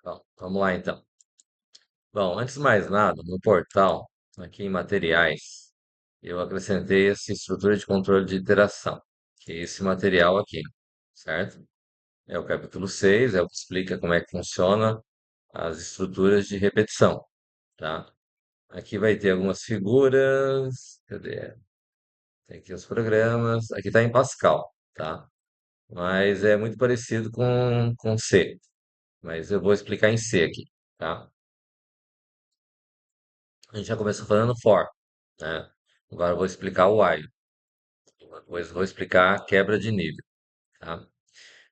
Bom, vamos lá então. Bom, antes de mais nada, no portal, aqui em materiais, eu acrescentei essa estrutura de controle de interação, que é esse material aqui, certo? É o capítulo 6, é o que explica como é que funciona as estruturas de repetição, tá? Aqui vai ter algumas figuras, cadê? Tem aqui os programas, aqui está em Pascal, tá? Mas é muito parecido com C, mas eu vou explicar em C aqui, tá? A gente já começou falando for, né? Agora eu vou explicar o while. Depois eu vou explicar a quebra de nível, tá?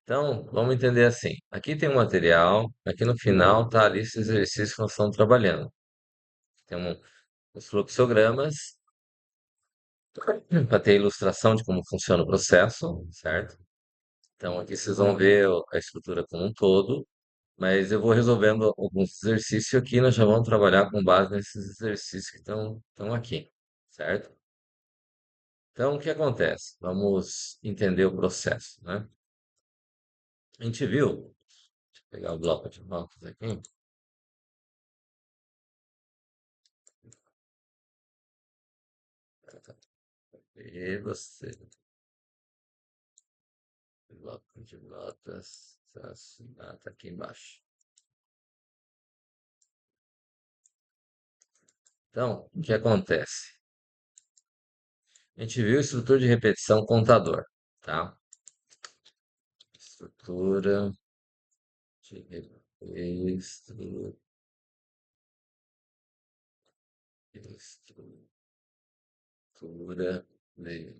Então, vamos entender assim. Aqui tem um material, aqui no final tá a lista de exercícios que nós estamos trabalhando. Tem os fluxogramas para ter ilustração de como funciona o processo, certo? Então, aqui vocês vão ver a estrutura como um todo, mas eu vou resolvendo alguns exercícios aqui, nós já vamos trabalhar com base nesses exercícios que estão aqui, certo? Então, o que acontece? Vamos entender o processo, né? A gente viu, deixa eu pegar o bloco de notas aqui, e você, bloco de notas, tá aqui embaixo. Então, o que acontece? A gente viu a estrutura de repetição contador, tá? Estrutura de estrutura de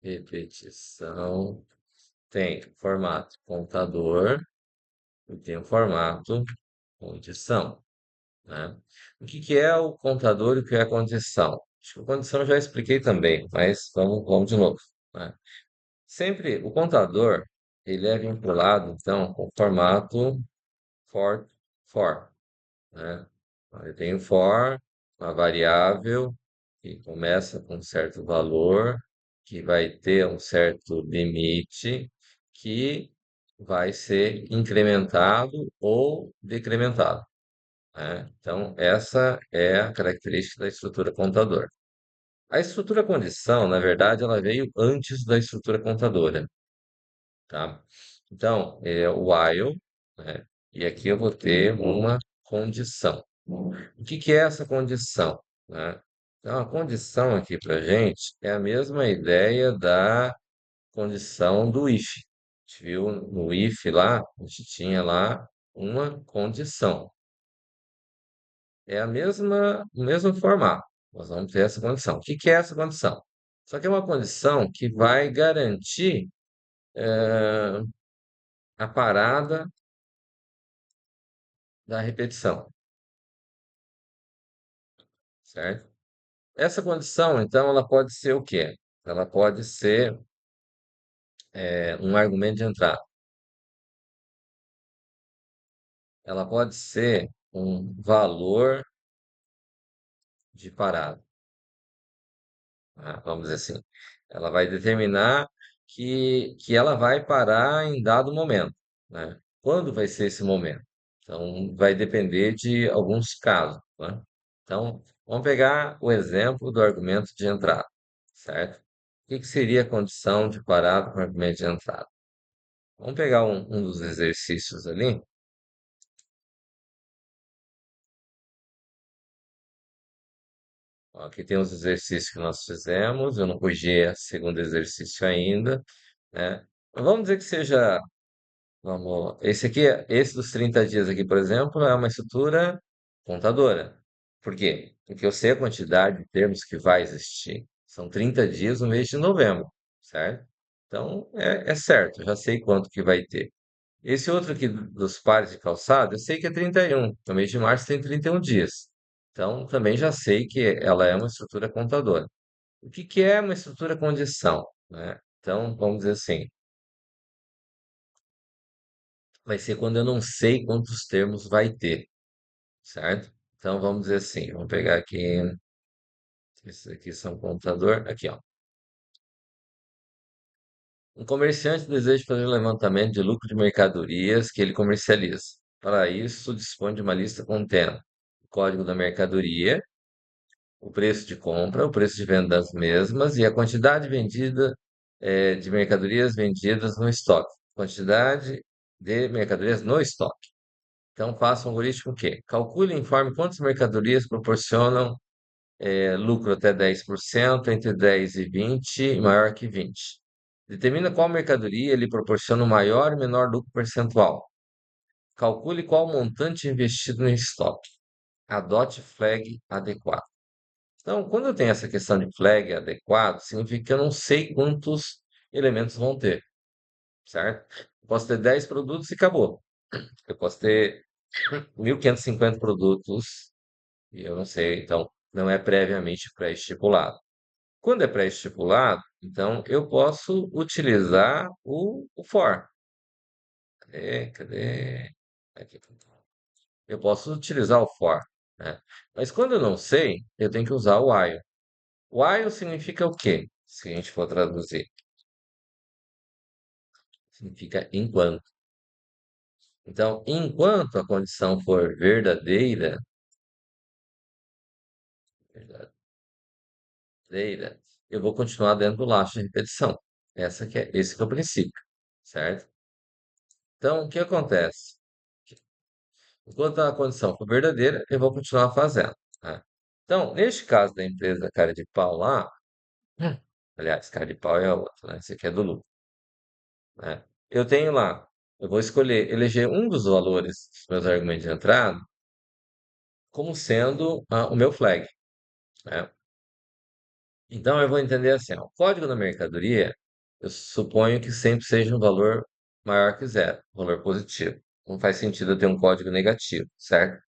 repetição tem formato contador e tem o formato condição, né? O que que é o contador e o que é a condição? Acho que a condição eu já expliquei também, mas vamos de novo, né? Sempre o contador, ele é vinculado, então, com o formato for, né? Então, eu tenho for, uma variável que começa com um certo valor, que vai ter um certo limite, que vai ser incrementado ou decrementado, né? Então, essa é a característica da estrutura contador. A estrutura condição, na verdade, ela veio antes da estrutura contadora, tá? Então, é o while, né? E aqui eu vou ter uma condição. O que que é essa condição, né? Então, a condição aqui para gente é a mesma ideia da condição do if. A gente viu no if lá, a gente tinha lá uma condição. É o mesmo formato. Nós vamos ter essa condição. O que que é essa condição? Só que é uma condição que vai garantir a parada da repetição, certo? Essa condição, então, ela pode ser o quê? Ela pode ser um argumento de entrada. Ela pode ser um valor de parada, né? Vamos dizer assim. Ela vai determinar que ela vai parar em dado momento, né? Quando vai ser esse momento? Então, vai depender de alguns casos, né? Então, vamos pegar o exemplo do argumento de entrada, certo? O que que seria a condição de parada com o argumento de entrada? Vamos pegar um dos exercícios ali. Ó, aqui tem os exercícios que nós fizemos. Eu não corrigi o segundo exercício ainda, né? Mas vamos dizer que seja, esse aqui, esse dos 30 dias aqui, por exemplo, é uma estrutura contadora. Por quê? Porque eu sei a quantidade de termos que vai existir. São 30 dias no mês de novembro, certo? Então, é certo, eu já sei quanto que vai ter. Esse outro aqui dos pares de calçado, eu sei que é 31. No mês de março tem 31 dias. Então, também já sei que ela é uma estrutura contadora. O que que é uma estrutura condição, né? Então, vamos dizer assim, vai ser quando eu não sei quantos termos vai ter, certo? Então, vamos dizer assim, vamos pegar aqui, esses aqui são contador, aqui, ó. Um comerciante deseja fazer um levantamento de lucro de mercadorias que ele comercializa. Para isso, dispõe de uma lista contendo o código da mercadoria, o preço de compra, o preço de venda das mesmas e a quantidade vendida, de mercadorias vendidas no estoque. Quantidade de mercadorias no estoque. Então, faça um algoritmo que calcule e informe quantas mercadorias proporcionam lucro até 10%, entre 10 e 20 e maior que 20. Determina qual mercadoria lhe proporciona o maior e menor lucro percentual. Calcule qual montante investido no estoque. Adote flag adequado. Então, quando eu tenho essa questão de flag adequado, significa que eu não sei quantos elementos vão ter, certo? Eu posso ter 10 produtos e acabou. Eu posso ter 1.550 produtos e eu não sei, então não é previamente pré-estipulado. Quando é pré-estipulado, então eu posso utilizar o for. Cadê? Aqui. Eu posso utilizar o for, né? Mas quando eu não sei, eu tenho que usar o while. While significa o quê? Se a gente for traduzir, significa enquanto. Então, enquanto a condição for verdadeira, eu vou continuar dentro do laço de repetição. Esse que é o princípio, certo? Então, o que acontece? Enquanto a condição for verdadeira, eu vou continuar fazendo, né? Então, neste caso da empresa cara de pau lá, hum, aliás, cara de pau é a outra, né? Esse aqui é do lucro, né? Eu tenho lá, eu vou escolher, eleger um dos valores dos meus argumentos de entrada como sendo o meu flag, né? Então, eu vou entender assim, ó, o código da mercadoria, eu suponho que sempre seja um valor maior que zero, valor positivo. Não faz sentido eu ter um código negativo, certo?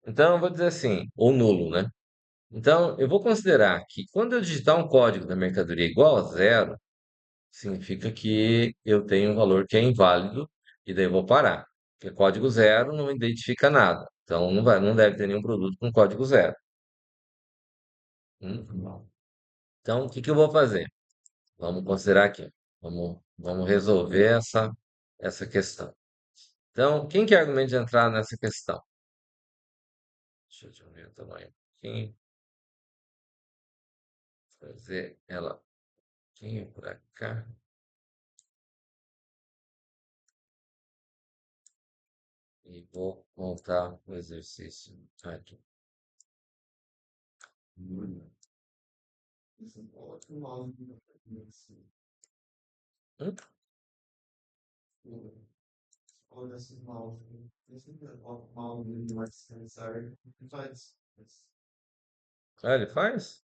Então, eu vou dizer assim, ou nulo, né? Então, eu vou considerar que quando eu digitar um código da mercadoria igual a zero, significa que eu tenho um valor que é inválido e daí eu vou parar. Porque código zero não identifica nada. Então, não deve ter nenhum produto com código zero. Hum? Então, o que que eu vou fazer? Vamos considerar aqui. Vamos resolver essa questão. Então, quem que é argumento de entrada nessa questão? Deixa eu diminuir o tamanho um pouquinho. Fazer ela um pouquinho para cá. E vou montar o exercício aqui. Hum? Ah, ele faz?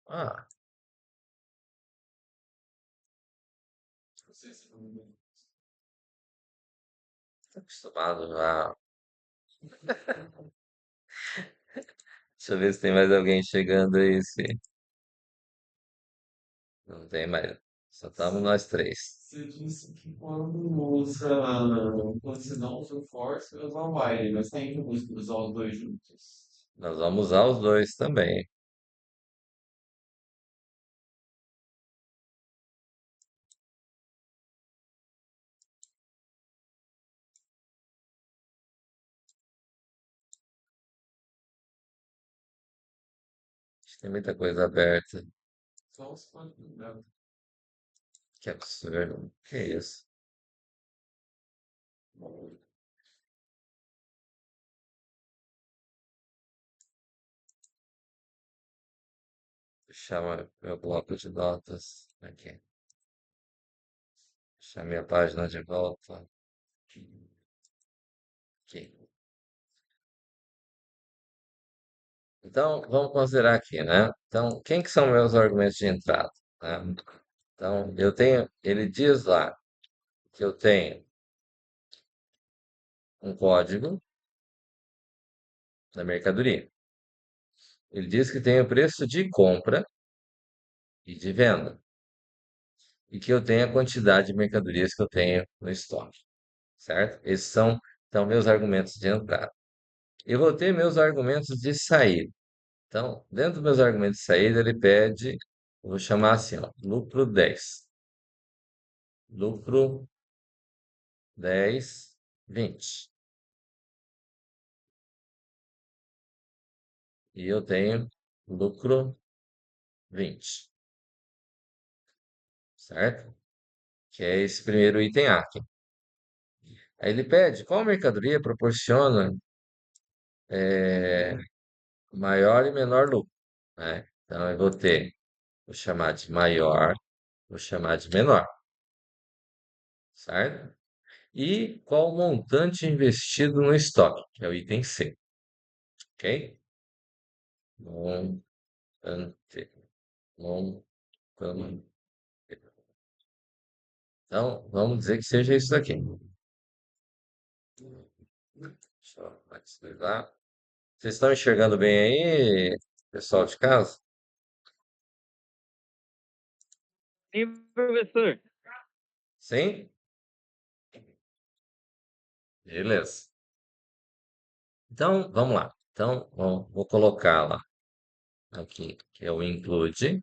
Ah, tá acostumado já. Deixa eu ver se tem mais alguém chegando aí. Se... Não tem mais. Só estamos nós três. Você disse que quando você não usa o for, você usa o while, mas tem que usar os dois juntos. Nós vamos usar os dois também. Tem muita coisa aberta. Só os quantos, né? Que absurdo. Que isso? Chama meu bloco de notas aqui. Deixar minha página de volta. Aqui. Então, vamos considerar aqui, né? Então, quem que são meus argumentos de entrada, né? Então, ele diz lá que eu tenho um código da mercadoria. Ele diz que tem o preço de compra e de venda. E que eu tenho a quantidade de mercadorias que eu tenho no estoque, certo? Esses são, então, meus argumentos de entrada. Eu vou ter meus argumentos de saída. Então, dentro dos meus argumentos de saída, ele pede, eu vou chamar assim, ó, lucro 10, lucro 10, 20. e eu tenho lucro 20, certo? Que é esse primeiro item A aqui. Aí ele pede qual mercadoria proporciona maior e menor lucro, né? Então eu vou chamar de maior, vou chamar de menor, certo? E qual o montante investido no estoque, que é o item C, ok? Montante, montante. Então, vamos dizer que seja isso daqui. Deixa eu maximizar. Vocês estão enxergando bem aí, pessoal de casa? Sim, professor. Sim? Beleza. Então, vamos lá. Então, vou colocar lá aqui, que é o include.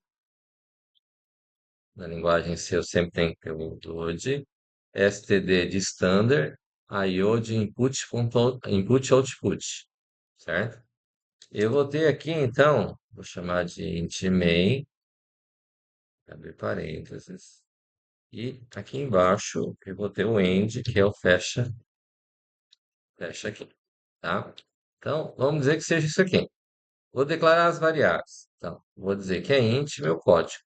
Na linguagem C eu sempre tenho que ter o include. STD de standard, IO de input output, certo? Eu vou ter aqui, então, vou chamar de int main, abrir parênteses, e aqui embaixo eu vou ter o end, que é o fecha aqui, tá? Então, vamos dizer que seja isso aqui. Vou declarar as variáveis. Então, vou dizer que é int meu código.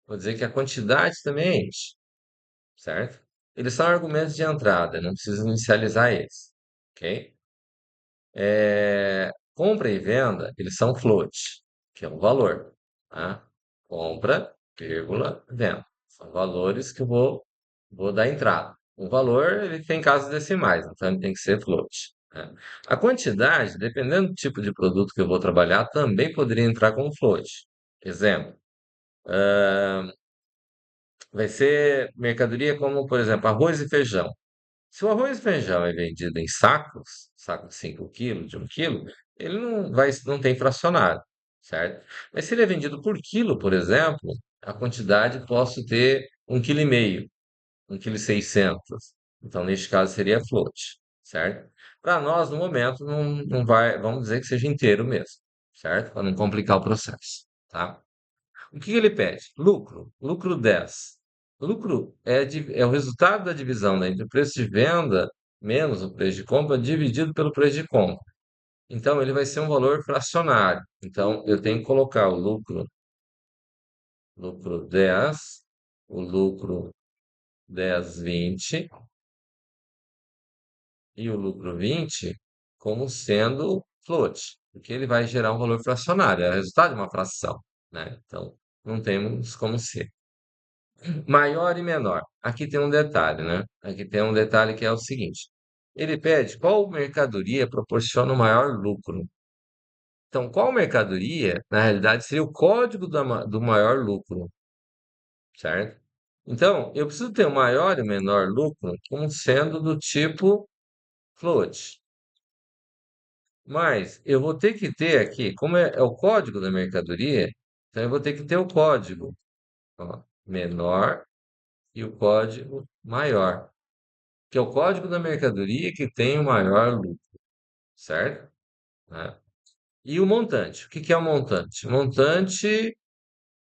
Vou dizer que a quantidade também é int, certo? Eles são argumentos de entrada, não preciso inicializar eles, ok? Compra e venda, eles são float, que é um valor, tá? Compra, vírgula, venda. São valores que eu vou dar entrada. O valor, ele tem casas decimais, então ele tem que ser float, né? A quantidade, dependendo do tipo de produto que eu vou trabalhar, também poderia entrar como float. Exemplo, vai ser mercadoria como, por exemplo, arroz e feijão. Se o arroz e feijão é vendido em sacos, saco de 5 quilos, de 1 quilo, ele não tem fracionário, certo? Mas se ele é vendido por quilo, por exemplo, a quantidade posso ter 1,5 kg, 1,6 kg. Então, neste caso, seria float, certo? Para nós, no momento, não vai, vamos dizer que seja inteiro mesmo, certo? Para não complicar o processo, tá? O que ele pede? Lucro. Lucro 10. Lucro é o resultado da divisão, né, entre o preço de venda menos o preço de compra dividido pelo preço de compra. Então, ele vai ser um valor fracionário. Então, eu tenho que colocar o lucro 10, o lucro 10 20 e o lucro 20 como sendo float, porque ele vai gerar um valor fracionário, é o resultado de uma fração, né? Então, não temos como ser. Maior e menor. Aqui tem um detalhe, né? Aqui tem um detalhe que é o seguinte: ele pede qual mercadoria proporciona o maior lucro. Então, qual mercadoria, na realidade, seria o código do maior lucro, certo? Então, eu preciso ter o maior e o menor lucro como sendo do tipo float. Mas eu vou ter que ter aqui, como é o código da mercadoria, então eu vou ter que ter o código, ó, menor e o código maior, que é o código da mercadoria que tem o maior lucro, certo? Né? E o montante. O que que é o montante? O montante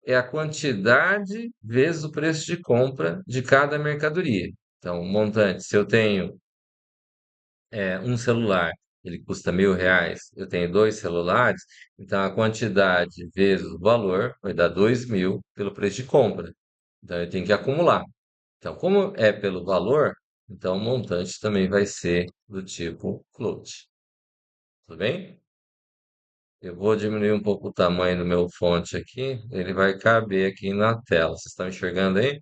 é a quantidade vezes o preço de compra de cada mercadoria. Então, o montante, se eu tenho um celular, ele custa R$ 1.000, eu tenho dois celulares, então a quantidade vezes o valor vai dar 2.000 pelo preço de compra. Então, eu tenho que acumular. Então, como é pelo valor, então o montante também vai ser do tipo float. Tudo bem? Eu vou diminuir um pouco o tamanho do meu fonte aqui, ele vai caber aqui na tela. Vocês estão enxergando aí?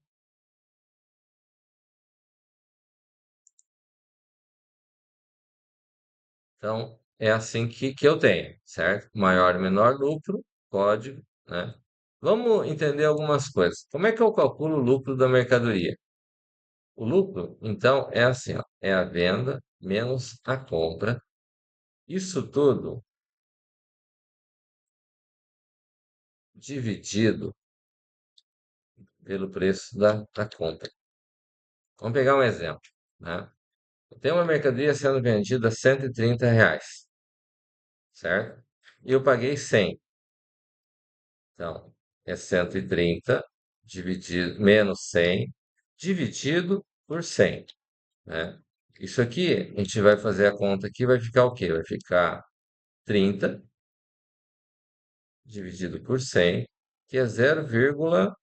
Então, é assim que eu tenho, certo? Maior e menor lucro, código, né? Vamos entender algumas coisas. Como é que eu calculo o lucro da mercadoria? O lucro, então, é assim, ó, é a venda menos a compra. Isso tudo dividido pelo preço da compra. Vamos pegar um exemplo, né? Tem uma mercadoria sendo vendida a R$ 130, certo? e eu paguei 100. Então, é 130 dividido, menos 100 dividido por 100, né? Isso aqui, a gente vai fazer a conta aqui, vai ficar o quê? Vai ficar 30 dividido por 100, que é 0,30.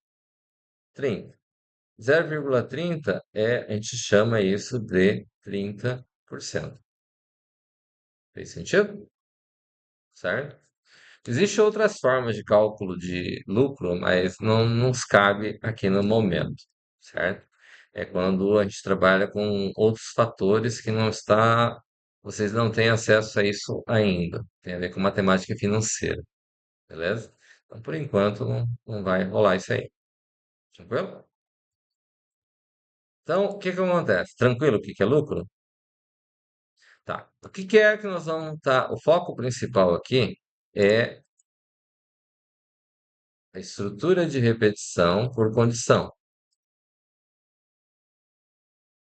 0,30 a gente chama isso de 30%. Fez sentido? Certo? Existem outras formas de cálculo de lucro, mas não nos cabe aqui no momento, certo? É quando a gente trabalha com outros fatores que vocês não têm acesso a isso ainda. Tem a ver com matemática financeira, beleza? Então, por enquanto, não vai rolar isso aí. Tranquilo? Então, o que que acontece? Tranquilo o que que é lucro? Tá. O que que é que nós vamos estar? O foco principal aqui é a estrutura de repetição por condição,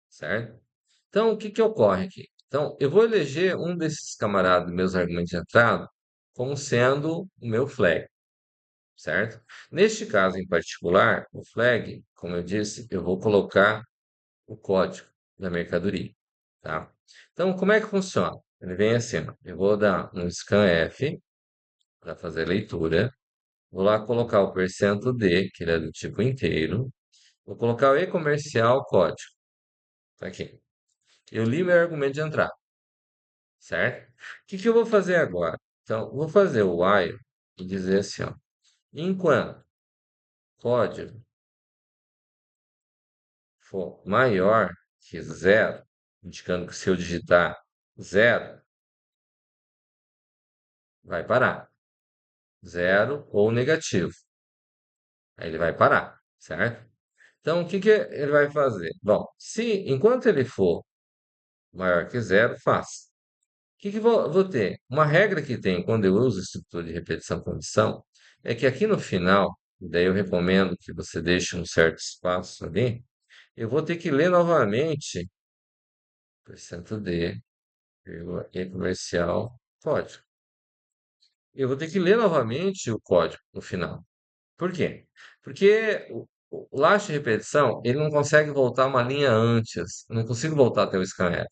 certo? Então, o que que ocorre aqui? Então, eu vou eleger um desses camaradas, meus argumentos de entrada, como sendo o meu flag, certo? Neste caso em particular, o flag, como eu disse, eu vou colocar o código da mercadoria, tá? Então, como é que funciona? Ele vem assim, ó, eu vou dar um scanf para fazer a leitura, vou lá colocar o percento %d, que ele é do tipo inteiro, vou colocar o e-comercial código, tá aqui. Eu li meu argumento de entrada, certo? O que que eu vou fazer agora? Então, vou fazer o while e dizer assim, ó, enquanto código for maior que zero, indicando que se eu digitar zero, vai parar. Zero ou negativo. Aí ele vai parar, certo? Então, o que que ele vai fazer? Bom, se enquanto ele for maior que zero, faz. O que que vou ter? Uma regra que tem quando eu uso estrutura de repetição condição é que aqui no final, daí eu recomendo que você deixe um certo espaço ali, eu vou ter que ler novamente percento %d, vírgula, e comercial, código. Eu vou ter que ler novamente o código no final. Por quê? Porque o laço de repetição, ele não consegue voltar uma linha antes. Eu não consigo voltar até o scanf.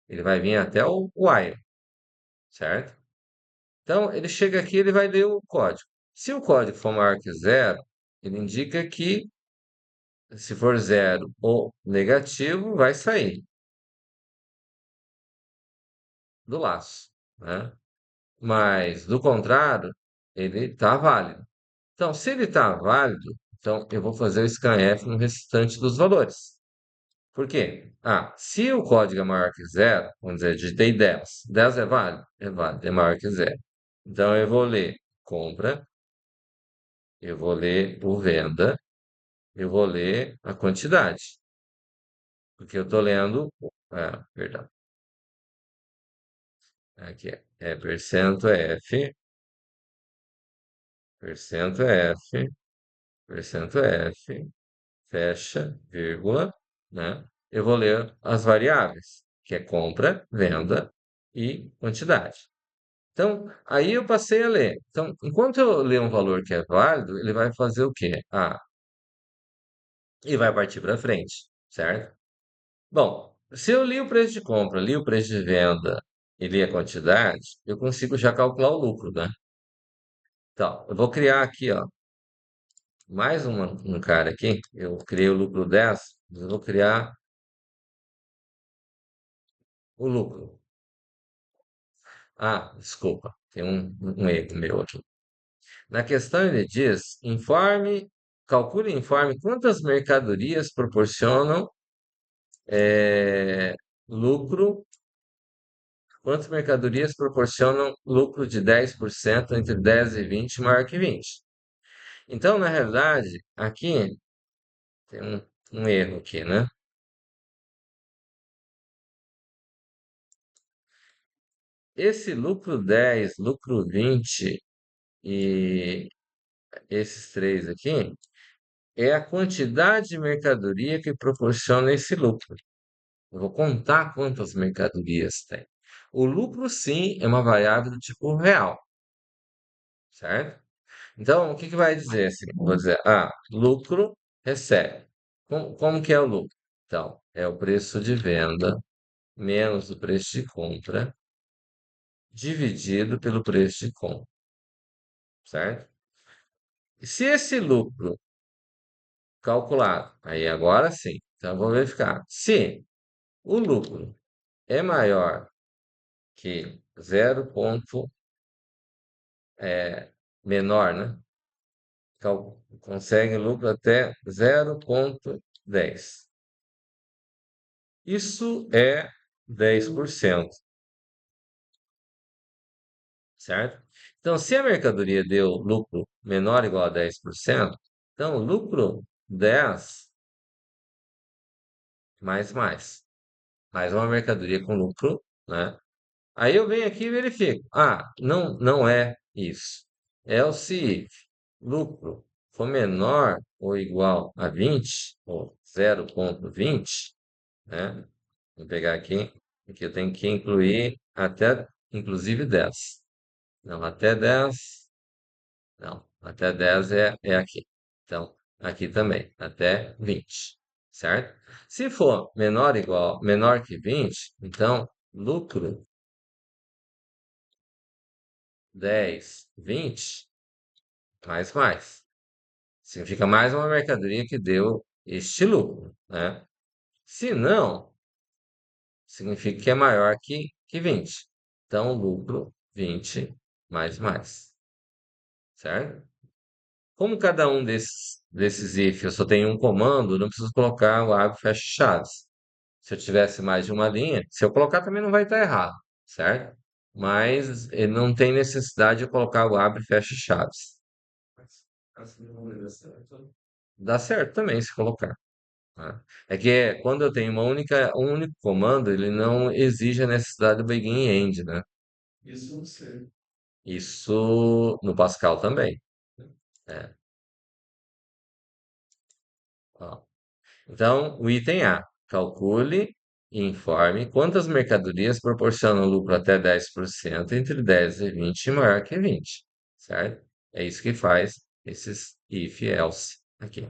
Ele vai vir até o while, certo? Então, ele chega aqui, ele vai ler o código. Se o código for maior que zero, ele indica que se for zero ou negativo, vai sair do laço, né? Mas, do contrário, ele está válido. Então, se ele está válido, então eu vou fazer o scanf no restante dos valores. Por quê? Ah, se o código é maior que zero, vamos dizer, digitei 10. 10 é válido? É válido, é maior que zero. Então eu vou ler compra, eu vou ler o venda, eu vou ler a quantidade. Porque eu estou lendo. Perdão. Aqui é percento F, percento F, fecha, vírgula, né? Eu vou ler as variáveis, que é compra, venda e quantidade. Então, aí eu passei a ler. Então, enquanto eu ler um valor que é válido, ele vai fazer o quê? E vai partir para frente, certo? Bom, se eu li o preço de compra, li o preço de venda e li a quantidade, eu consigo já calcular o lucro, né? Então, eu vou criar aqui, ó, mais um cara aqui. Eu criei o lucro 10, mas eu vou criar o lucro. Ah, desculpa, tem um erro meu aqui. Na questão ele diz, calcule e informe quantas mercadorias proporcionam lucro, quantas mercadorias proporcionam lucro de 10% entre 10 e 20 maior que 20. Então, na realidade, aqui tem um erro aqui, né? Esse lucro 10, lucro 20 e esses três aqui é a quantidade de mercadoria que proporciona esse lucro. Eu vou contar quantas mercadorias tem. O lucro, sim, é uma variável do tipo real. certo? Então, o que que vai dizer assim? Vou dizer, lucro recebe. Como que é o lucro? Então, é o preço de venda menos o preço de compra dividido pelo preço de compra, certo? E se esse lucro calculado, aí agora sim, então vamos verificar. Se o lucro é maior que zero ponto, menor, né? Consegue lucro até 0,10. Isso é 10%, certo? Então, se a mercadoria deu lucro menor ou igual a 10%, então lucro 10 mais uma mercadoria com lucro, né? Aí eu venho aqui e verifico. Não é isso. É o se lucro for menor ou igual a 20, ou 0,20, né? Vou pegar aqui, eu tenho que incluir até, inclusive 10. Não, até 10. Não, até 10 é aqui. Então, aqui também, até 20, certo? Se for menor que 20, então, lucro 10, 20, mais. Significa mais uma mercadoria que deu este lucro, né? Se não, significa que é maior que 20. Então, lucro 20 mais, certo? Como cada um desses if eu só tenho um comando, não preciso colocar o abre, fecha chaves. Se eu tivesse mais de uma linha, se eu colocar também não vai estar errado, certo? Mas ele não tem necessidade de eu colocar o abre, fecha chaves. Assim não vai dar certo. Dá certo também se colocar, né? É que quando eu tenho um único comando, ele não exige a necessidade do begin e end, né? Isso eu não sei. Isso no Pascal também. É, ó. Então, o item A, calcule e informe quantas mercadorias proporcionam lucro até 10% entre 10 e 20 e maior que 20, certo? É isso que faz esses if else aqui,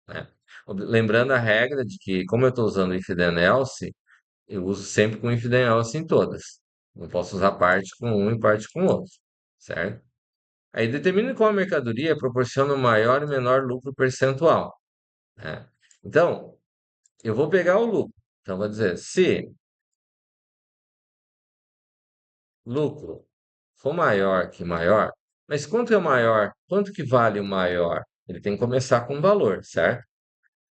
né? Lembrando a regra de que, como eu estou usando if then else, eu uso sempre com if then else em todas. Não posso usar parte com um e parte com outro, certo? Aí determine qual mercadoria proporciona o maior e menor lucro percentual, né? Então, eu vou pegar o lucro. Então, vou dizer, se lucro for maior que maior, mas quanto é o maior? Quanto que vale o maior? Ele tem que começar com um valor, certo?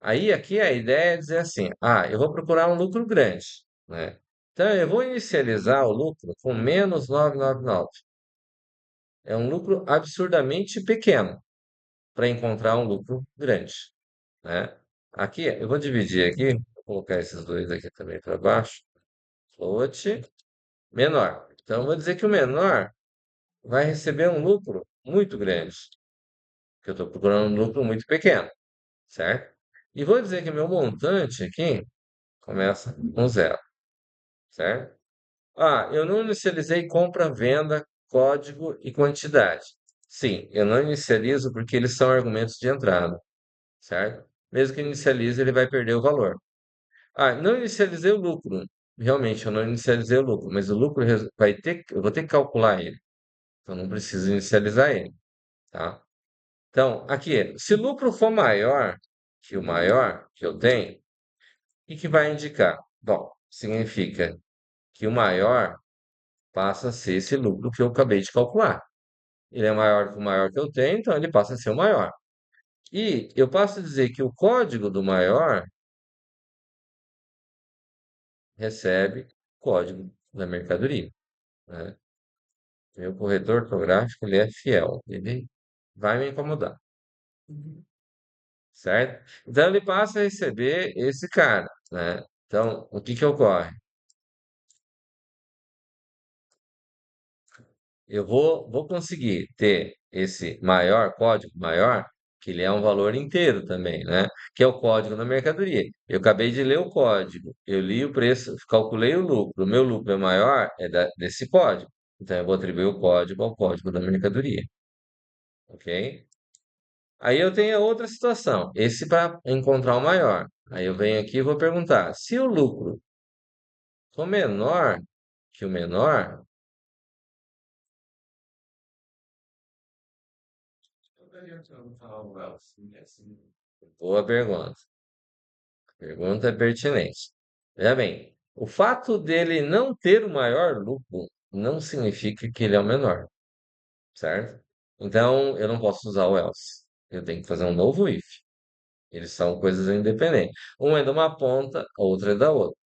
Aí, aqui a ideia é dizer assim, eu vou procurar um lucro grande, né? Então, eu vou inicializar o lucro com menos 999. É um lucro absurdamente pequeno para encontrar um lucro grande, né? Aqui, eu vou dividir aqui, vou colocar esses dois aqui também para baixo. Float menor. Então, eu vou dizer que o menor vai receber um lucro muito grande, que eu estou procurando um lucro muito pequeno, certo? E vou dizer que meu montante aqui começa com zero, certo? Eu não inicializei compra, venda, código e quantidade. Sim, eu não inicializo porque eles são argumentos de entrada, certo? Mesmo que inicialize, ele vai perder o valor. Não inicializei o lucro. Realmente, eu não inicializei o lucro, mas o lucro eu vou ter que calcular ele. Então, não preciso inicializar ele, tá? Então, aqui, se o lucro for maior que o maior que eu tenho, o que vai indicar? Bom, significa que o maior passa a ser esse lucro que eu acabei de calcular. Ele é maior que o maior que eu tenho, então ele passa a ser o maior. E eu passo a dizer que o código do maior recebe código da mercadoria, né? Meu corretor ortográfico, ele é fiel, ele vai me incomodar, certo? Então ele passa a receber esse cara, né? Então, o que que ocorre? Eu vou conseguir ter esse maior código maior, que ele é um valor inteiro também, né? Que é o código da mercadoria. Eu acabei de ler o código, eu li o preço, calculei o lucro. O meu lucro é maior, desse código. Então eu vou atribuir o código ao código da mercadoria. ok? Aí eu tenho a outra situação, esse para encontrar o maior. Aí eu venho aqui e vou perguntar, se o lucro for menor que o menor, boa pergunta. Pergunta pertinente. Veja bem, o fato dele não ter o maior lucro não significa que ele é o menor, certo? Então, eu não posso usar o else. Eu tenho que fazer um novo if. Eles são coisas independentes. Um é de uma ponta, a outra é da outra.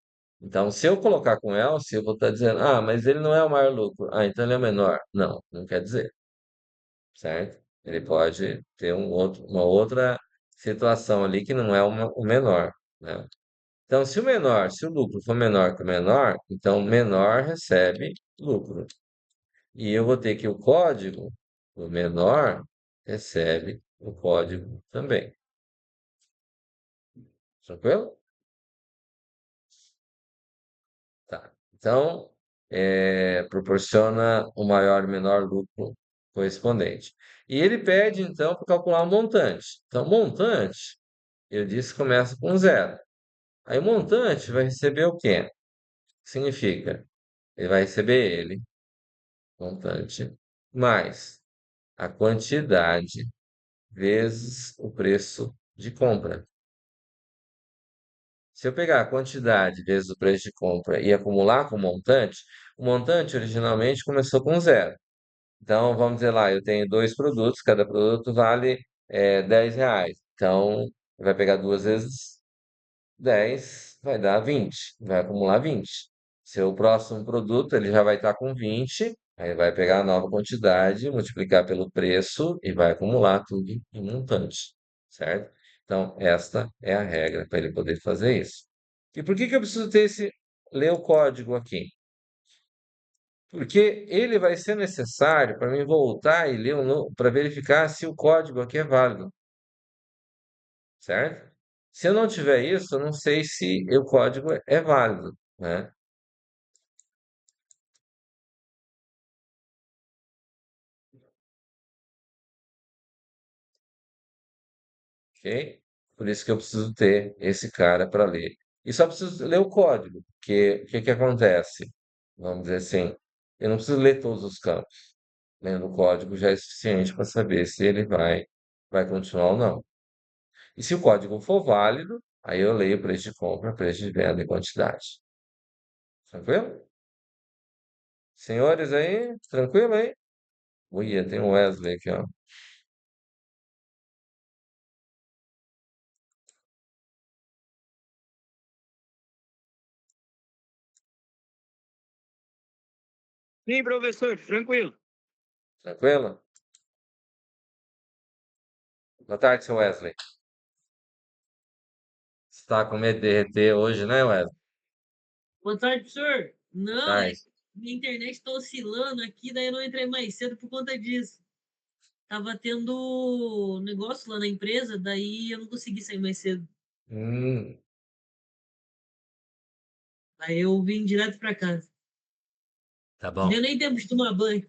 Então, se eu colocar com else, eu vou estar dizendo, ah, mas ele não é o maior lucro. Ah, então ele é o menor. Não, não quer dizer, certo? Ele pode ter uma outra situação ali que não é o menor, né? Então, se o lucro for menor que o menor, então o menor recebe lucro. E eu vou ter que o código do menor recebe o código também. Tranquilo? Tá. Então, proporciona o maior e menor lucro correspondente. E ele pede, então, para calcular o montante. Então, montante, eu disse que começa com zero. Aí o montante vai receber o quê? Significa, ele vai receber ele, montante, mais a quantidade vezes o preço de compra. Se eu pegar a quantidade vezes o preço de compra e acumular com o montante originalmente começou com zero. Então, vamos dizer lá, eu tenho dois produtos, cada produto vale R$ 10. Então, vai pegar duas vezes 10 vai dar 20, vai acumular 20. Seu próximo produto ele já vai estar com 20, aí vai pegar a nova quantidade, multiplicar pelo preço e vai acumular tudo em montante, certo? Então, esta é a regra para ele poder fazer isso. E por que que eu preciso ler o código aqui? Porque ele vai ser necessário para mim voltar e ler para verificar se o código aqui é válido, certo? Se eu não tiver isso, eu não sei se o código é válido, né? Ok? Por isso que eu preciso ter esse cara para ler. E só preciso ler o código, porque o que que acontece? Vamos dizer assim, eu não preciso ler todos os campos. Lendo o código já é suficiente para saber se ele vai continuar ou não. E se o código for válido, aí eu leio preço de compra, preço de venda e quantidade. Tranquilo? Senhores aí, tranquilo aí? Uia, tem o Wesley aqui, ó. Sim, professor, tranquilo. Tranquilo? Boa tarde, seu Wesley. Você está com medo de derreter hoje, né, Wesley? Boa tarde, professor. Boa Não, tarde. é que minha internet está oscilando aqui, daí eu não entrei mais cedo por conta disso. Tava tendo negócio lá na empresa, daí eu não consegui sair mais cedo. Hum, Aí eu vim direto para casa. tá Não deu bom. nem tempo de tomar banho.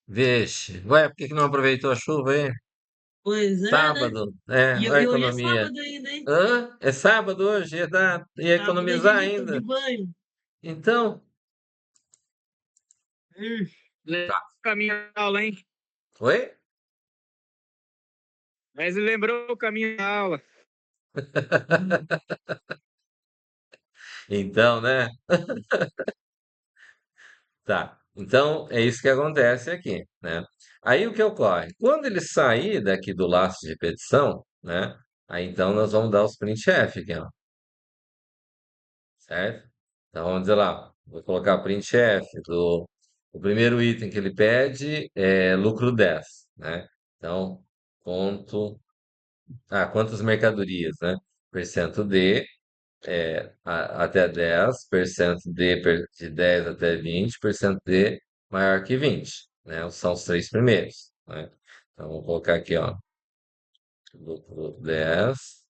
Vixe, ué, por que que não aproveitou a chuva aí? Pois é, né? Sábado, E olha a hoje é economia. sábado ainda, hein? Hã? É sábado hoje, ia Sábado é economizar dia de ainda. banho. Então, Hum, Lembrou o caminho da aula, hein? oi? Mas lembrou o caminho da aula. Então, né? Tá. Então, é isso que acontece aqui, né? Aí o que ocorre? Quando ele sair daqui do laço de repetição, né? Aí então nós vamos dar os printf aqui, ó, certo? Então vamos dizer lá, vou colocar printf o primeiro item que ele pede é lucro 10, né? Então, ponto, quantas mercadorias, né? Percento D até 10, percento D de 10 até 20, percento D maior que 20, né? São os três primeiros, né? Então, vou colocar aqui, ó, lucro 10,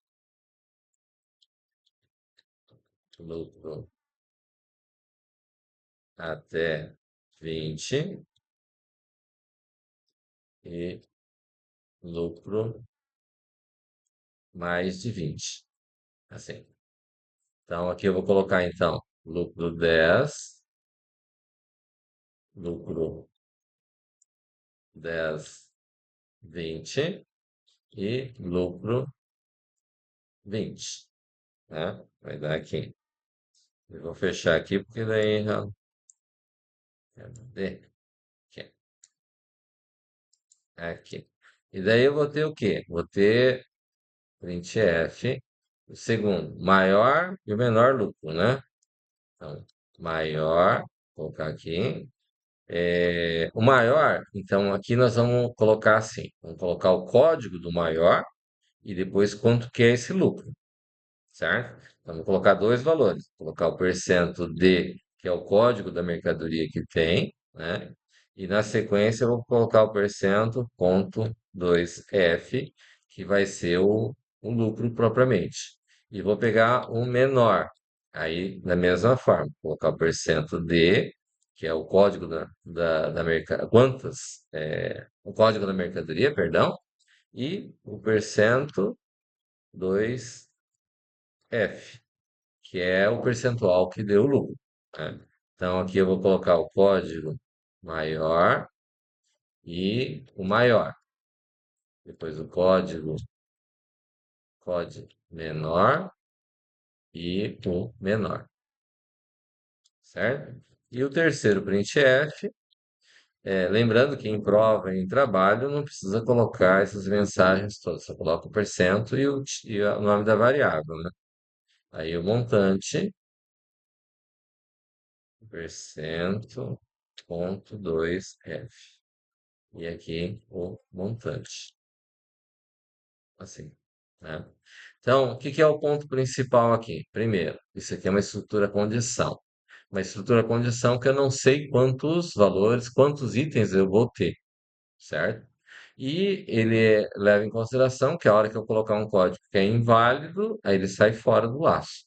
lucro até 20 e lucro mais de 20. Assim. Então, aqui eu vou colocar, então, lucro 10, lucro 10, 20 e lucro 20, né? Vai dar aqui. Eu vou fechar aqui, porque daí já... Cadê? Aqui. Aqui. E daí eu vou ter o quê? Vou ter printf, o segundo, maior e o menor lucro, né? Então, maior, vou colocar aqui. O maior, então aqui nós vamos colocar assim, vamos colocar o código do maior e depois quanto que é esse lucro, certo? Então, vou colocar dois valores, vou colocar o percento D, que é o código da mercadoria que tem, né? E na sequência eu vou colocar o percento ponto 2F, que vai ser o lucro propriamente. E vou pegar o menor, aí da mesma forma, vou colocar o percento D, que é o código da mercadoria, o código da mercadoria, perdão, e o percento 2F, que é o percentual que deu lucro, né? Então aqui eu vou colocar o código maior e o maior. Depois o código menor e o menor, certo? E o terceiro printf, lembrando que em prova, em trabalho, não precisa colocar essas mensagens todas, só coloca o percento e o nome da variável, né? Aí o montante, percento, ponto 2F. E aqui o montante. Assim, né? Então, o que que é o ponto principal aqui? Primeiro, isso aqui é uma estrutura condição. Uma estrutura condição que eu não sei quantos valores, quantos itens eu vou ter, certo? E ele leva em consideração que a hora que eu colocar um código que é inválido, aí ele sai fora do laço.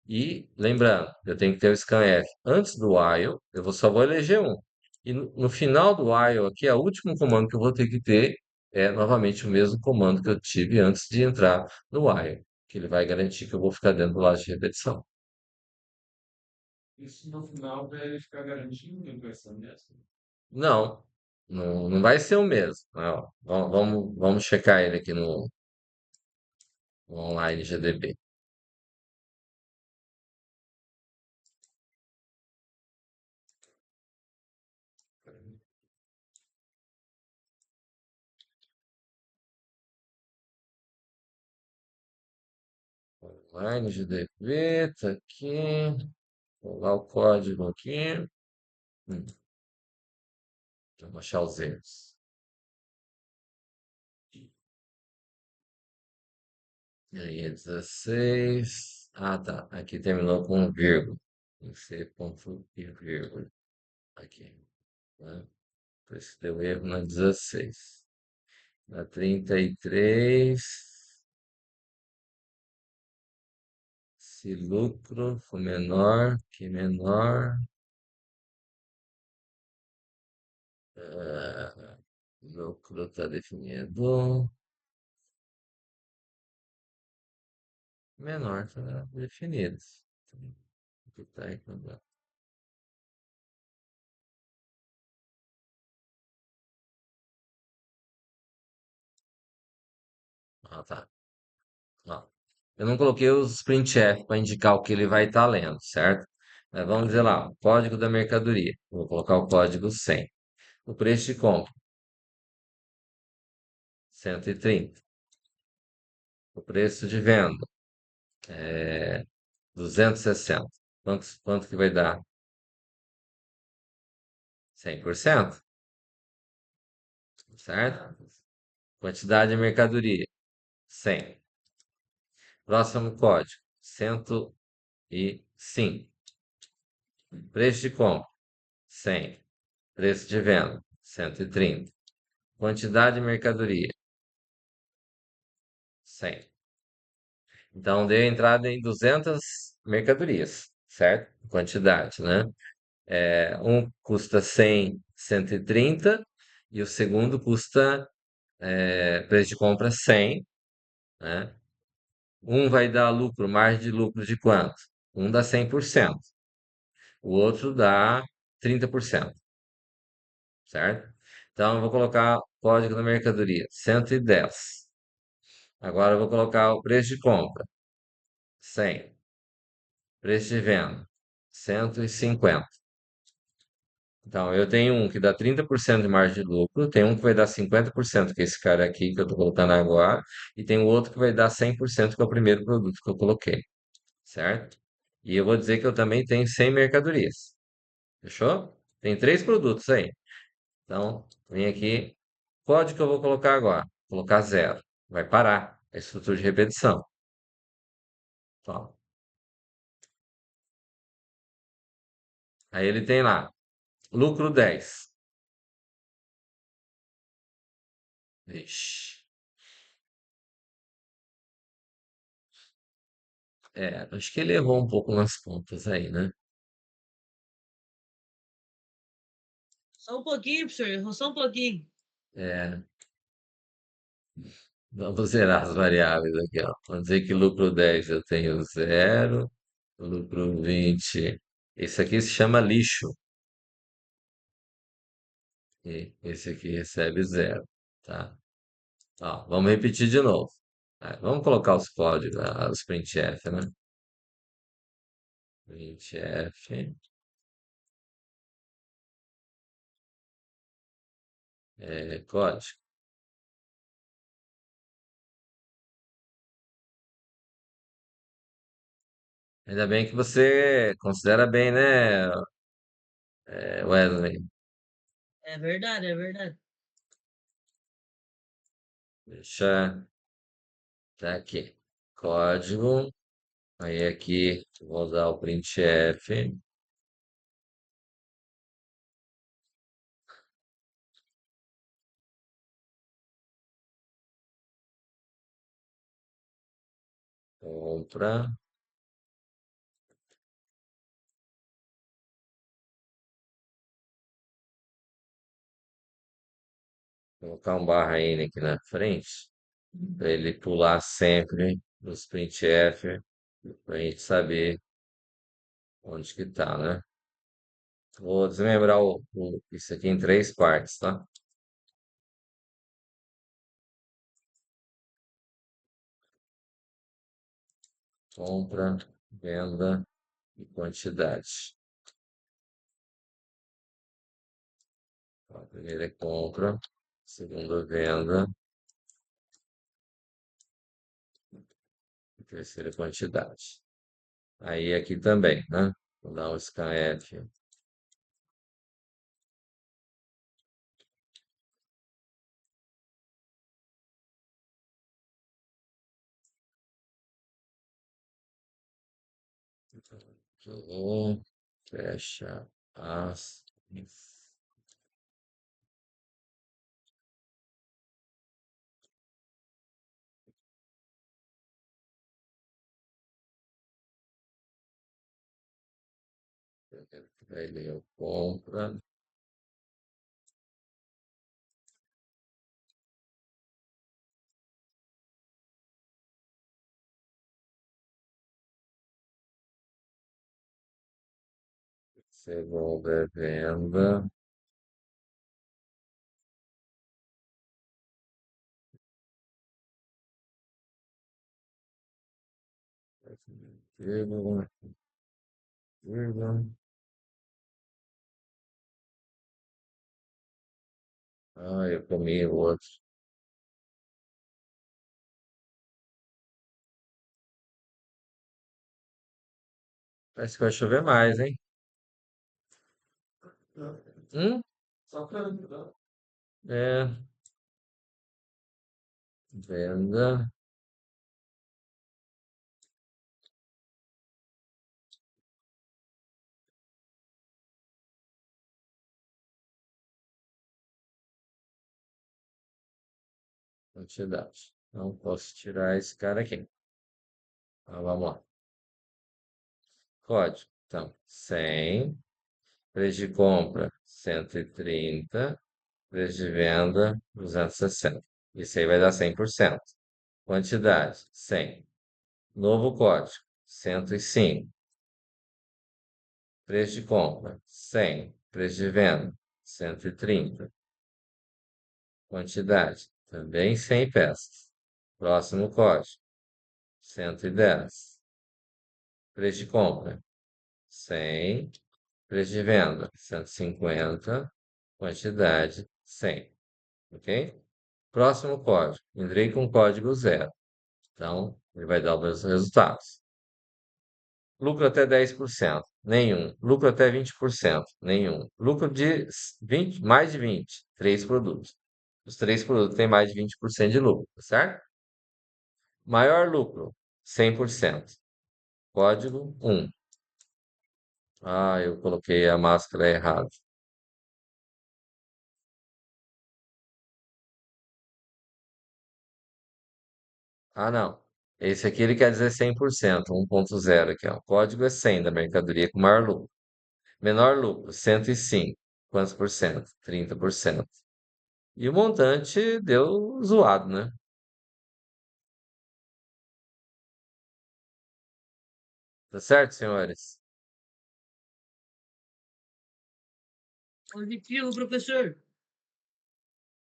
E lembrando, eu tenho que ter o scanf antes do while, só vou eleger um. E no final do while aqui, o último comando que eu vou ter que ter é novamente o mesmo comando que eu tive antes de entrar no while, que ele vai garantir que eu vou ficar dentro do laço de repetição. Isso no final para ele ficar garantindo que vai ser mesmo. Não, não vai ser o mesmo, né? Ó, vamos checar ele aqui no online GDB. Online GDB, tá aqui. Vou lá o código aqui. Hum. Vamos achar os erros. E aí é 16. Ah, tá. Aqui terminou com vírgula. Tem que ser ponto e vírgula. Aqui, né? Por isso deu erro na 16. Na 33, se lucro for menor que menor, lucro está definido. Menor está definido. Aqui tá aí, ah, tá. Ó, eu não coloquei os printf para indicar o que ele vai estar lendo, certo? Mas vamos dizer lá, o código da mercadoria. Vou colocar o código 100. O preço de compra, 130. O preço de venda, 260. Quanto que vai dar? 100%, certo? Quantidade de mercadoria, 100. Próximo código, 105. Preço de compra, 100. Preço de venda, 130. Quantidade de mercadoria, 100. Então, deu entrada em 200 mercadorias, certo? Quantidade, né? Um custa 100, 130, e o segundo custa preço de compra 100, né? Um vai dar lucro, margem de lucro de quanto? Um dá 100%, o outro dá 30%, certo? Então, eu vou colocar o código da mercadoria, 110. Agora, eu vou colocar o preço de compra, 100. Preço de venda, 150. Então, eu tenho um que dá 30% de margem de lucro, tem um que vai dar 50%, que é esse cara aqui que eu estou colocando agora, e tem o outro que vai dar 100%, que é o primeiro produto que eu coloquei, certo? E eu vou dizer que eu também tenho 100 mercadorias. Fechou? Tem três produtos aí. Então, vem aqui. Código que eu vou colocar agora. Colocar zero. Vai parar. É estrutura de repetição. Ó. Aí ele tem lá. Lucro 10. Ixi. Acho que ele errou um pouco nas contas aí, né? Só um pouquinho, professor. Errou só um pouquinho. É, vamos zerar as variáveis aqui, ó. Vamos dizer que lucro 10 eu tenho zero, lucro 20. Esse aqui se chama lixo. E esse aqui recebe zero, tá? Ó, vamos repetir de novo. Vamos colocar os códigos, os printf, né? Printf, código. Ainda bem que você considera bem, né, Wesley? É verdade, é verdade. Deixa tá aqui. Código. Aí aqui vou usar o printf. Compra. Vou colocar um barra N aqui na frente. Para ele pular sempre nos printf. Para a gente saber onde que tá, né? Vou desmembrar isso aqui em três partes, tá? Compra, venda e quantidade. A primeira é compra, segunda venda, e terceira é quantidade. Aí aqui também, né? Vou dar um scanf. Fecha as. Aí eu compra. Segunda é venda. Vírgula, vírgula. Eu comi o outro. Parece que vai chover mais, hein? Hum? Só para ajudar. É, venda. Quantidade. Não posso tirar esse cara aqui. Então, vamos lá. Código. Então, 100. Preço de compra, 130. Preço de venda, 260. Isso aí vai dar 100%. Quantidade, 100. Novo código, 105. Preço de compra, 100. Preço de venda, 130. Quantidade, também 100 peças. Próximo código, 110. Preço de compra, 100. Preço de venda, 150. Quantidade, 100. Ok? Próximo código. Entrei com código zero. Então, ele vai dar os mesmos resultados. Lucro até 10%, nenhum. Lucro até 20%, nenhum. Lucro de 20, mais de 20, três produtos. Os três produtos têm mais de 20% de lucro, tá certo? Maior lucro, 100%. Código 1. Ah, eu coloquei a máscara errada. Ah, não. Esse aqui ele quer dizer 100%, 1.0 aqui, ó. O código é 100 da mercadoria com maior lucro. Menor lucro, 105. Quantos por cento? 30%. E o montante deu zoado, né? Tá certo, senhores? Positivo, professor.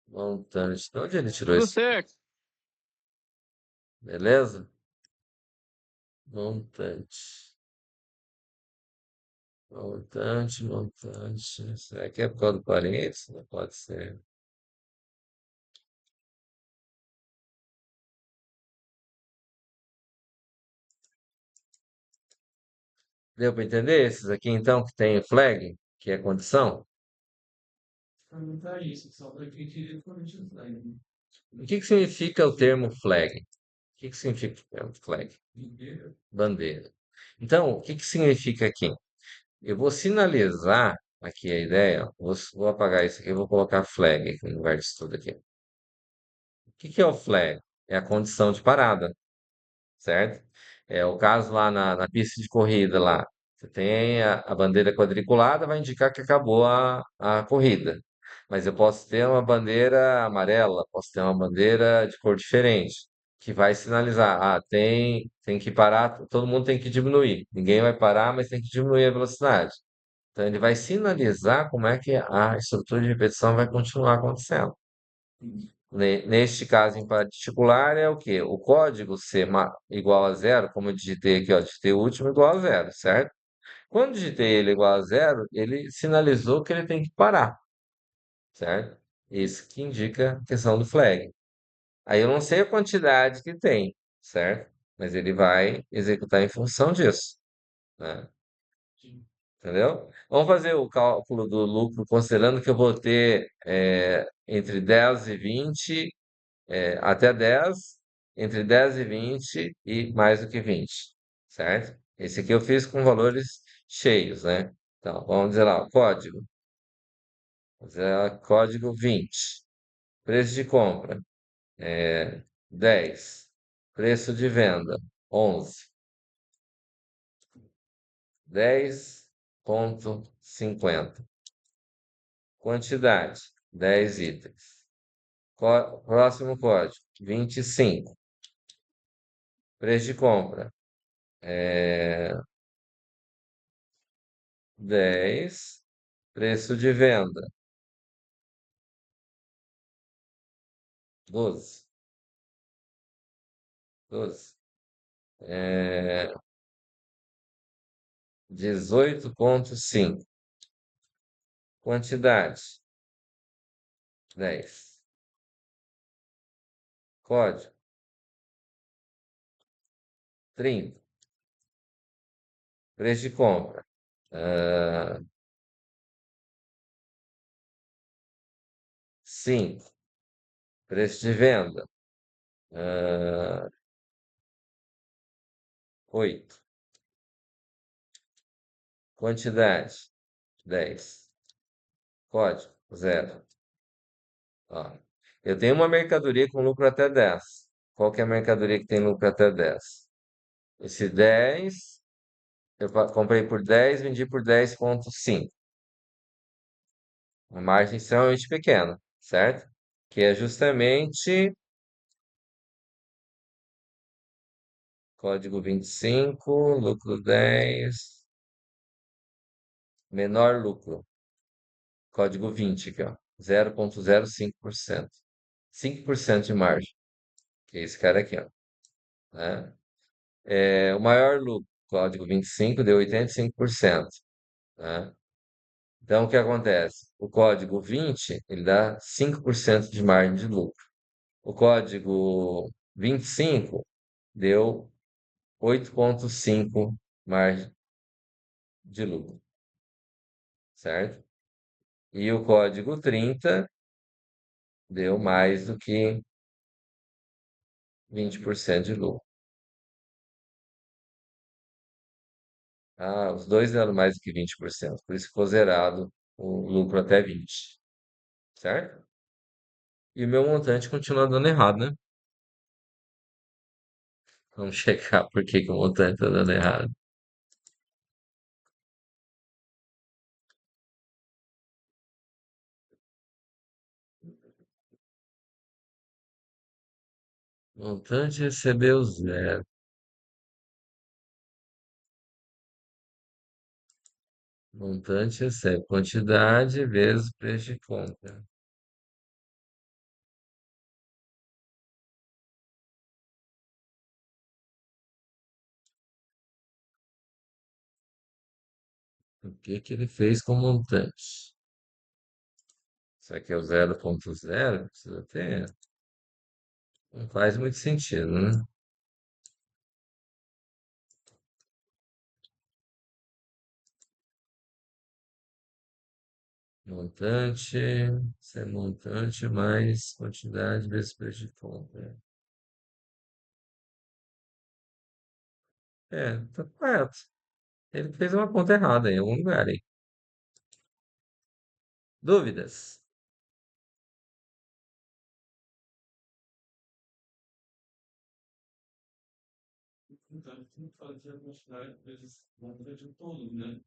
Montante. De onde ele tirou Tudo isso? certo. Beleza? Montante. Montante, montante. Será que é por causa do parênteses? Não pode ser. Deu para entender? Esses aqui, então, que tem flag, que é condição? Perguntar isso, só para quem queria conectar, né? O que que significa o termo flag? O que que significa o termo flag? Inteiro. Bandeira. Então, o que que significa aqui? Eu vou sinalizar aqui a ideia, vou apagar isso aqui, eu vou colocar flag aqui no lugar disso tudo aqui. O que que é o flag? É a condição de parada, certo? É o caso lá na pista de corrida lá. Você tem a bandeira quadriculada, vai indicar que acabou a corrida. Mas eu posso ter uma bandeira amarela, posso ter uma bandeira de cor diferente, que vai sinalizar, tem que parar, todo mundo tem que diminuir. Ninguém vai parar, mas tem que diminuir a velocidade. Então ele vai sinalizar como é que a estrutura de repetição vai continuar acontecendo. Neste caso em particular é o quê? O código ser igual a zero, como eu digitei aqui, ó, digitei o último igual a zero, certo? Quando digitei ele igual a zero, ele sinalizou que ele tem que parar, certo? Isso que indica a questão do flag. Aí eu não sei a quantidade que tem, certo? Mas ele vai executar em função disso, né? Entendeu? Vamos fazer o cálculo do lucro considerando que eu vou ter entre 10 e 20 até 10, entre 10 e 20 e mais do que 20, certo? Esse aqui eu fiz com valores cheios, né? Então, vamos dizer lá, o código. Vamos dizer lá, código 20. Preço de compra, 10. Preço de venda, 11. 10,50. Quantidade, 10 itens. Próximo código, 25. Preço de compra, 10. Preço de venda, 12. 12. É, 18,5. Quantidade, 10. Código, 30. Preço de compra, 5. Preço de venda, 8. Quantidade, 10. Código, 0. Ó, eu tenho uma mercadoria com lucro até 10. Qual que é a mercadoria que tem lucro até 10? Esse 10, eu comprei por 10, vendi por 10,5. Uma margem extremamente pequena, certo? que é justamente código 25, lucro 10, menor lucro, código 20 aqui, ó, 0,05%. 5% de margem, que é esse cara aqui, ó, né? O maior lucro, código 25, deu 85%, né? Então, o que acontece? O código 20, ele dá 5% de margem de lucro. O código 25 deu 8,5 margem de lucro, certo? E o código 30 deu mais do que 20% de lucro. Ah, os dois deram mais do que 20%, por isso ficou zerado o lucro até 20, certo? E o meu montante continua dando errado, né? Vamos checar por que que o montante está dando errado. O montante recebeu zero. Montante recebe quantidade vezes preço de compra. O que que ele fez com o montante? Isso aqui é o 0,0, precisa ter. Não faz muito sentido, né? Montante, isso é montante mais quantidade vezes preço de compra. Tá correto. Ele fez uma conta errada em algum lugar aí. Dúvidas? Então, tem que fazer a quantidade vezes compra de todos, né?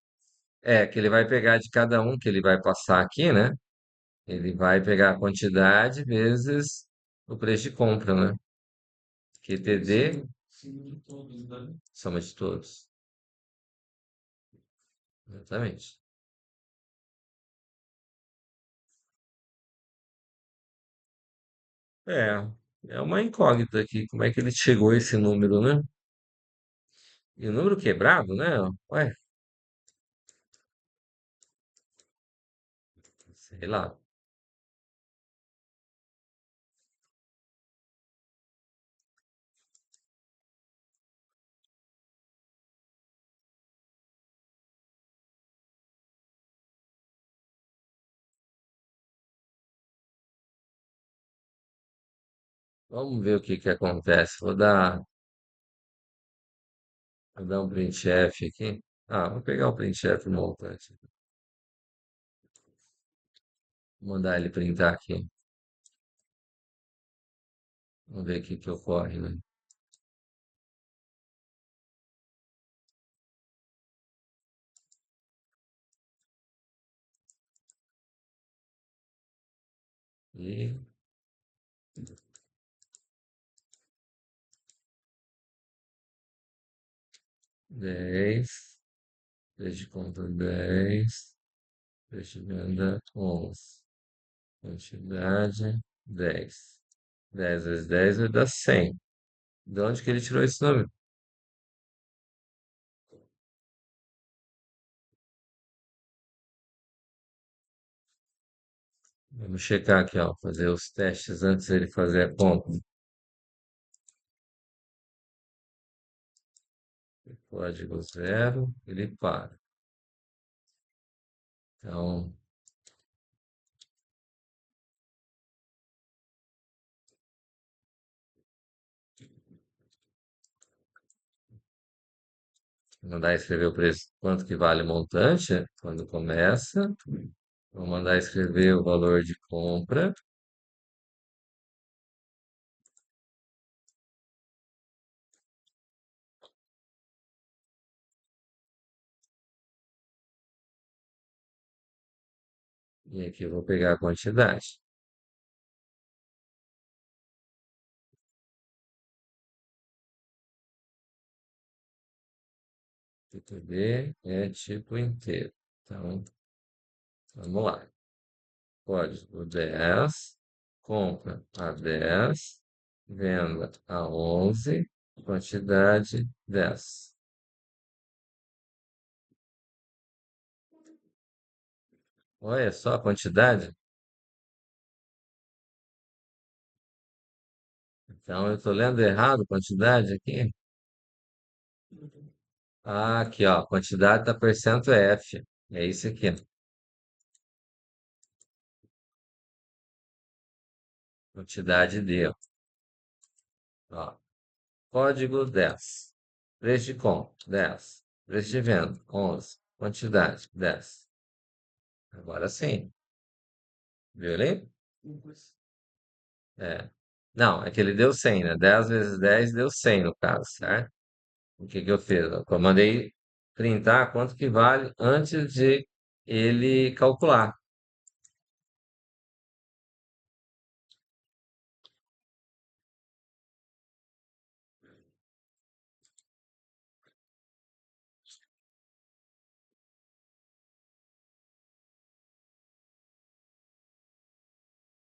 Que ele vai pegar de cada um que ele vai passar aqui, né? Ele vai pegar a quantidade vezes o preço de compra, né? QTD, Sim, de todos, né? soma de todos. Exatamente. É, é uma incógnita aqui, como é que ele chegou a esse número, né? E o número quebrado, né? Ué, sei lá. Vamos ver o que que acontece. Vou dar um printf aqui. Ah, vou pegar o printf montante. Vou mandar ele printar aqui. Vamos ver o que que ocorre, né? E 10, preço de compra 10, preço de venda 11, quantidade 10. 10 vezes 10 vai dar 100. De onde que ele tirou esse número? Vamos checar aqui, ó, fazer os testes antes dele fazer a conta. Código zero, ele para. Então, vou mandar escrever o preço, quanto que vale o montante, quando começa. Vou mandar escrever o valor de compra. E aqui eu vou pegar a quantidade. Tipo D é tipo inteiro. Então, vamos lá. Código 10, compra a 10, venda a 11, quantidade 10. Olha só a quantidade. Então, eu estou lendo errado a quantidade aqui. Ah, aqui, ó, quantidade da percento F. É isso aqui. Quantidade D, ó. Código 10. Preço de compra, 10. Preço de venda, 11. Quantidade, 10. Agora sim. Viu ali? É. Não, é que ele deu 100, né? 10 vezes 10 deu 100 no caso, certo? O que que eu fiz? Eu mandei printar quanto que vale antes de ele calcular.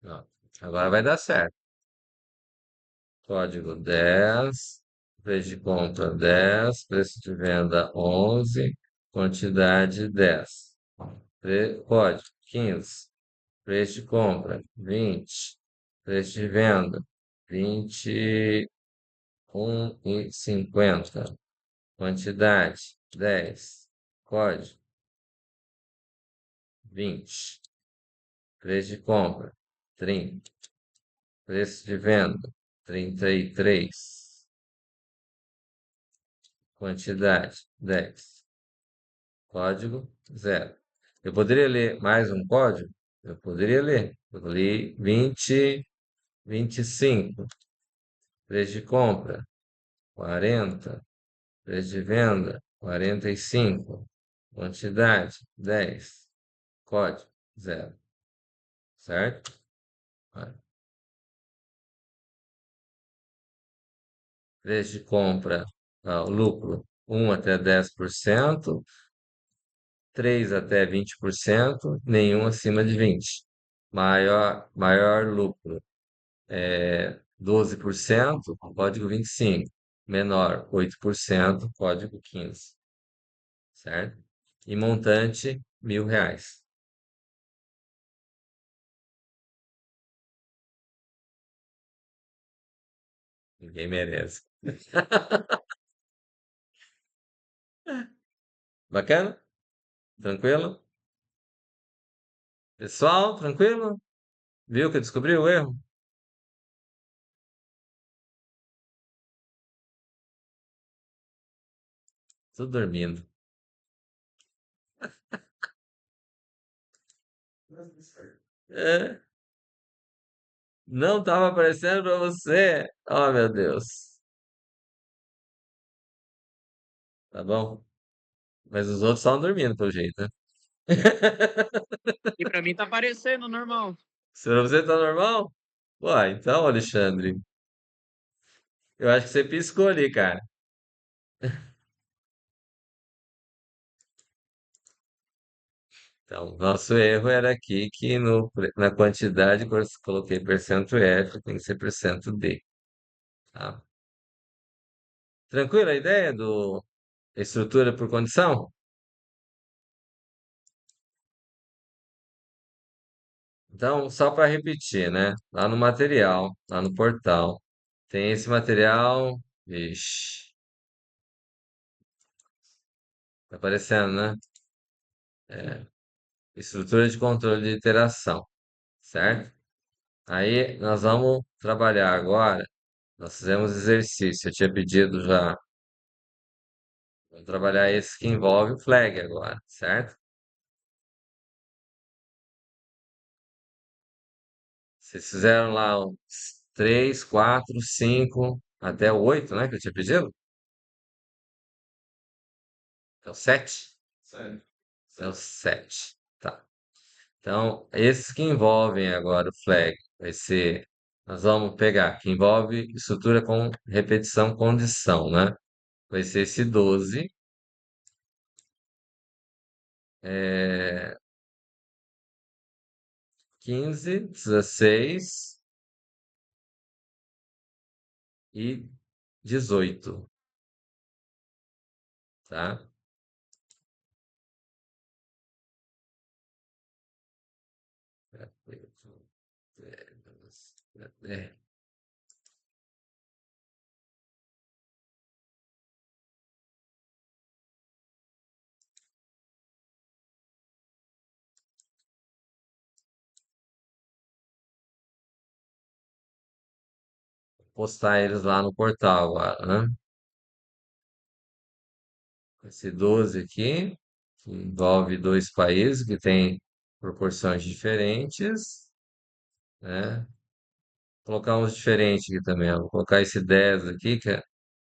Ó, agora vai dar certo. Código 10, preço de compra 10, preço de venda 11, quantidade 10. Código 15, preço de compra 20, preço de venda 21,50, quantidade 10, código 20, preço de compra 30, preço de venda 33, quantidade 10. Código 0. Eu poderia ler mais um código? Eu poderia ler. Eu li 20, 25. Preço de compra, 40. Preço de venda, 45. Quantidade, 10. Código, 0. Certo? Olha. Preço de compra, lucro, 1 até 10%. 3 até 20%, nenhum acima de 20. Maior lucro é 12%, código 25. Menor, 8%, código 15. Certo? E montante, R$ 1.000. Ninguém merece. Bacana? Tranquilo? Pessoal, tranquilo? Viu que descobriu o erro? Tudo dormindo. É, não estava aparecendo para você. Oh, meu Deus. Tá bom? Mas os outros estavam dormindo, pelo jeito, né? E pra mim tá aparecendo normal. Se pra você tá normal? Uai, então, Alexandre, eu acho que você piscou ali, cara. Então, nosso erro era aqui que na quantidade que eu coloquei percento F, tem que ser percento D, tá? Tranquila a ideia do estrutura por condição? Então, só para repetir, né? Lá no material, lá no portal, tem esse material. Ixi, tá aparecendo, né? Estrutura de controle de iteração, certo? Aí nós vamos trabalhar agora. Nós fizemos exercício. Eu tinha pedido já. Vamos trabalhar esse que envolve o flag agora, certo? Vocês fizeram lá os 3, 4, 5, até o 8, né? Que eu tinha pedido? É o 7? Sério. É o 7. Tá. Então, esses que envolvem agora o flag, vai ser. Nós vamos pegar, que envolve estrutura com repetição condição, né? Vai ser esse 12. é, 15, 16 e 18, tá? É, postar eles lá no portal agora, né? Esse 12 aqui, que envolve dois países que têm proporções diferentes, né? Colocar uns diferentes aqui também, ó. Vou colocar esse 10 aqui, que é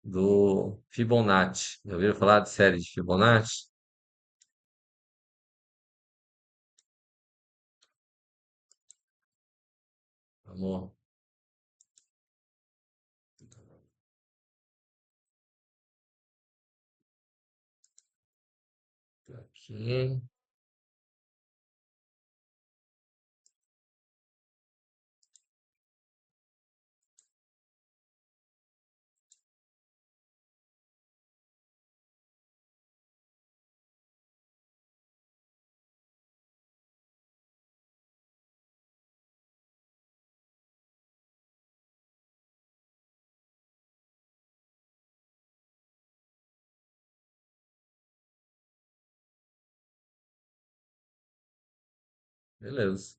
do Fibonacci. Já ouviram falar de série de Fibonacci? Vamos aqui. Beleza.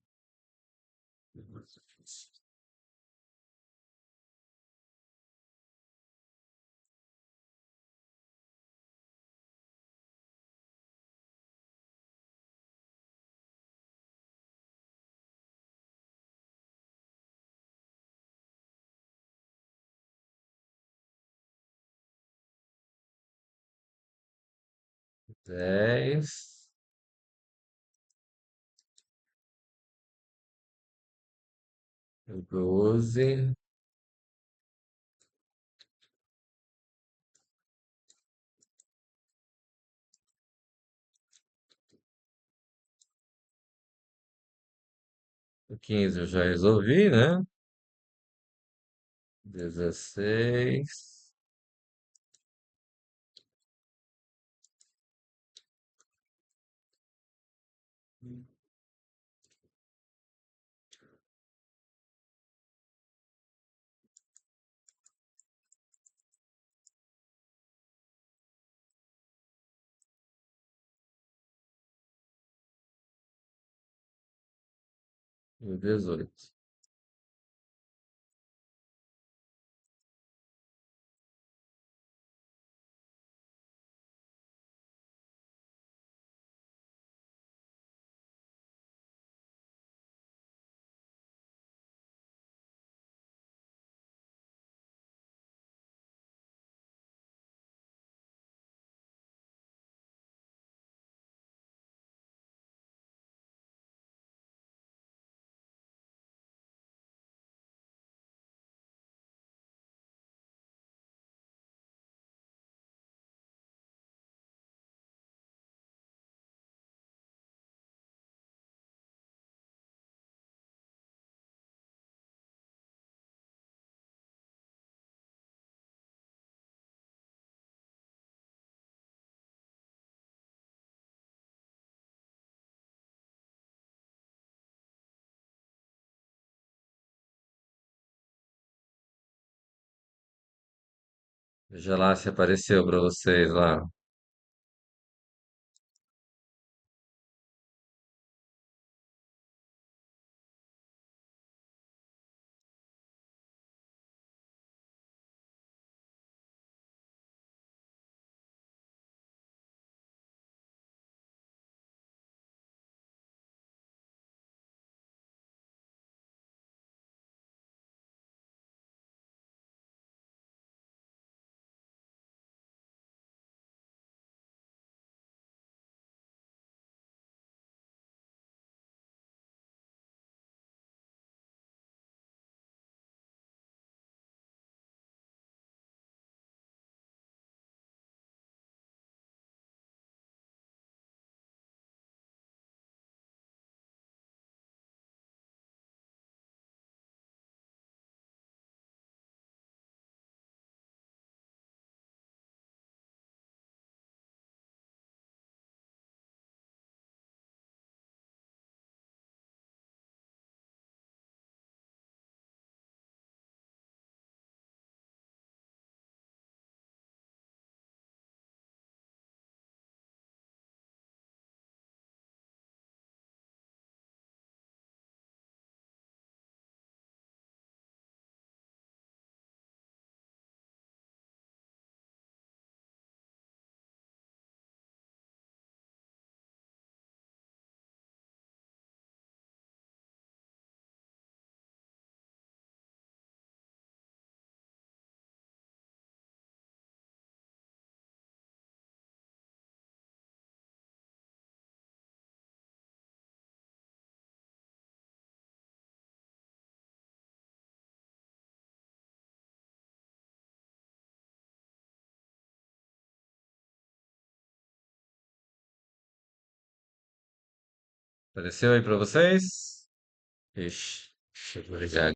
10, 12, o 15 eu já resolvi, né? 16 e 18. Veja lá se apareceu para vocês lá. Apareceu aí para vocês? Ixi, deixa eu ver já